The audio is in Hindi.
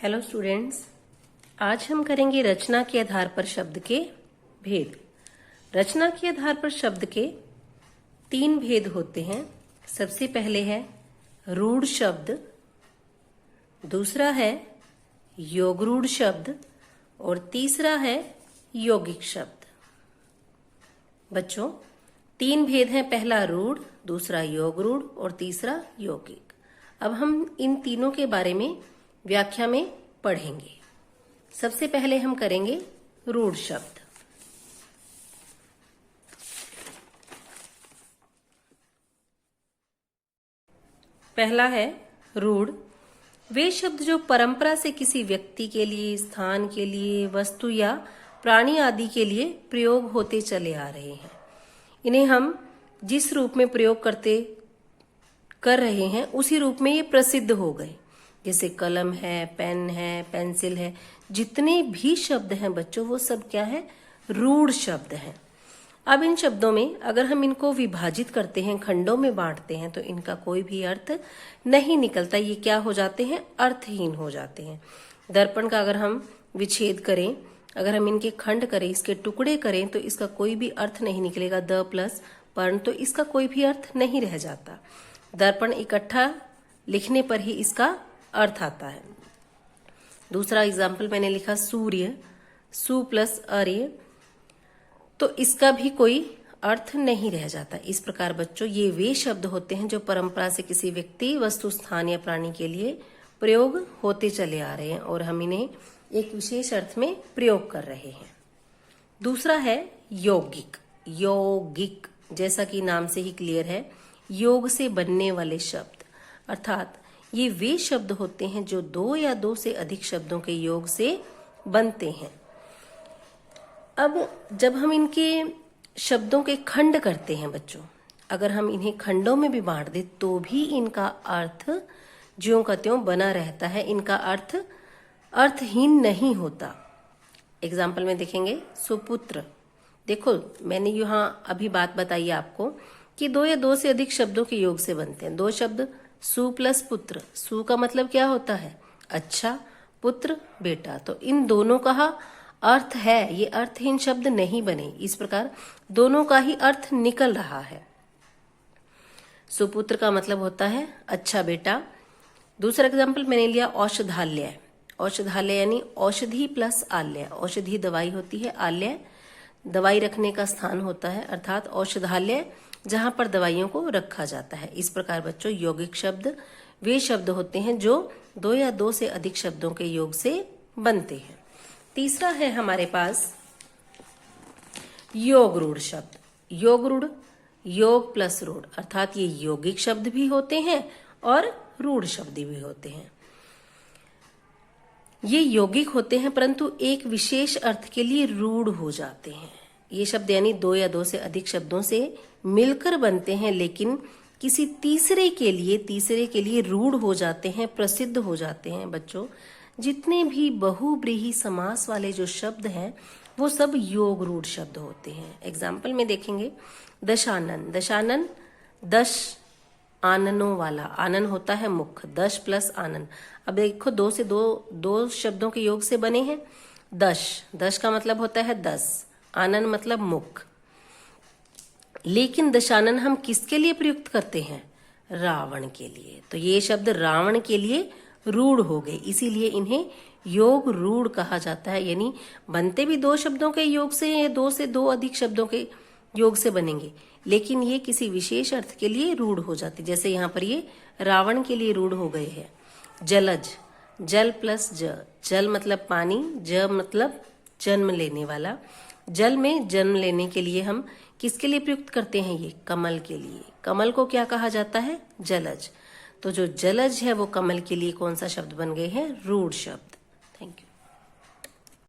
हेलो स्टूडेंट्स, आज हम करेंगे रचना के आधार पर शब्द के भेद। रचना के आधार पर शब्द के 3 भेद होते हैं। सबसे पहले है रूढ़ शब्द, दूसरा है योगरूढ़ शब्द और तीसरा है यौगिक शब्द। बच्चों, 3 भेद हैं, पहला रूढ़, दूसरा योगरूढ़ और तीसरा यौगिक। अब हम इन तीनों के बारे में व्याख्या में पढ़ेंगे। सबसे पहले हम करेंगे रूढ़ शब्द। पहला है रूढ़। वे शब्द जो परंपरा से किसी व्यक्ति के लिए, स्थान के लिए, वस्तु या प्राणी आदि के लिए प्रयोग होते चले आ रहे हैं। इन्हें हम जिस रूप में प्रयोग कर रहे हैं उसी रूप में ये प्रसिद्ध हो गए। जैसे कलम है, पेन है, पेंसिल है, जितने भी शब्द हैं बच्चों, वो सब क्या है? रूढ़ शब्द हैं। अब इन शब्दों में अगर हम इनको विभाजित करते हैं, खंडों में बांटते हैं, तो इनका कोई भी अर्थ नहीं निकलता। ये क्या हो जाते हैं? अर्थहीन हो जाते हैं। दर्पण का अगर हम विच्छेद करें, अगर हम इनके खंड करें, इसके टुकड़े करें, तो इसका कोई भी अर्थ नहीं निकलेगा। द प्लस पर्ण, तो इसका कोई भी अर्थ नहीं रह जाता। दर्पण इकट्ठा लिखने पर ही इसका अर्थ आता है। दूसरा एग्जाम्पल मैंने लिखा सूर्य, सु प्लस अर्य, तो इसका भी कोई अर्थ नहीं रह जाता। इस प्रकार बच्चों, ये वे शब्द होते हैं जो परंपरा से किसी व्यक्ति, वस्तु, स्थान या प्राणी के लिए प्रयोग होते चले आ रहे हैं और हम इन्हें एक विशेष अर्थ में प्रयोग कर रहे हैं। दूसरा है यौगिक। यौगिक जैसा कि नाम से ही क्लियर है, योग से बनने वाले शब्द, अर्थात ये वे शब्द होते हैं जो 2 या 2 से अधिक शब्दों के योग से बनते हैं। अब जब हम इनके शब्दों के खंड करते हैं बच्चों, अगर हम इन्हें खंडों में भी बांट दें तो भी इनका अर्थ ज्यों का त्यों बना रहता है। इनका अर्थ अर्थहीन नहीं होता। एग्जाम्पल में देखेंगे सुपुत्र। देखो, मैंने यहाँ अभी बात बताई आपको कि 2 या 2 से अधिक शब्दों के योग से बनते हैं। 2 शब्द सु प्लस पुत्र। सु का मतलब क्या होता है? अच्छा, पुत्र बेटा। तो इन दोनों का अर्थ है, ये अर्थहीन शब्द नहीं बने। इस प्रकार दोनों का ही अर्थ निकल रहा है। सुपुत्र का मतलब होता है अच्छा बेटा। दूसरा एग्जाम्पल मैंने लिया औषधालय। औषधालय यानी औषधि प्लस आलय। औषधि दवाई होती है, आलय दवाई रखने का स्थान होता है, अर्थात औषधालय जहां पर दवाइयों को रखा जाता है। इस प्रकार बच्चों, यौगिक शब्द वे शब्द होते हैं जो 2 या 2 से अधिक शब्दों के योग से बनते हैं। तीसरा है हमारे पास योगरूढ़ शब्द। योगरूढ़, योग प्लस रूढ़, अर्थात ये यौगिक शब्द भी होते हैं और रूढ़ शब्द भी होते हैं। ये यौगिक होते हैं परंतु एक विशेष अर्थ के लिए रूढ़ हो जाते हैं। ये शब्द यानी 2 या 2 से अधिक शब्दों से मिलकर बनते हैं, लेकिन किसी तीसरे के लिए रूढ़ हो जाते हैं, प्रसिद्ध हो जाते हैं। बच्चों, जितने भी बहुब्रीहि समास वाले जो शब्द हैं वो सब योग रूढ़ शब्द होते हैं। एग्जाम्पल में देखेंगे दशानन। दशानन 10 आननों वाला, आनन होता है मुख, 10 प्लस आनन। अब देखो, 2 से 2 शब्दों के योग से बने हैं। 10 का मतलब होता है 10, आनन मतलब मुख। लेकिन दशानन हम किसके लिए प्रयुक्त करते हैं? रावण के लिए। तो ये शब्द रावण के लिए रूढ़ हो गए, इसीलिए इन्हें योग रूढ़ कहा जाता है। यानी बनते भी 2 शब्दों के योग से, 2 से 2 अधिक शब्दों के योग से बनेंगे, लेकिन ये किसी विशेष अर्थ के लिए रूढ़ हो जाते। जैसे यहाँ पर ये रावण के लिए रूढ़ हो गए हैं। जलज, जल प्लस ज। जल मतलब पानी, ज मतलब जन्म लेने वाला। जल में जन्म लेने के लिए हम किसके लिए प्रयुक्त करते हैं? ये कमल के लिए। कमल को क्या कहा जाता है? जलज। तो जो जलज है वो कमल के लिए कौन सा शब्द बन गए हैं? रूढ़ शब्द। Thank you.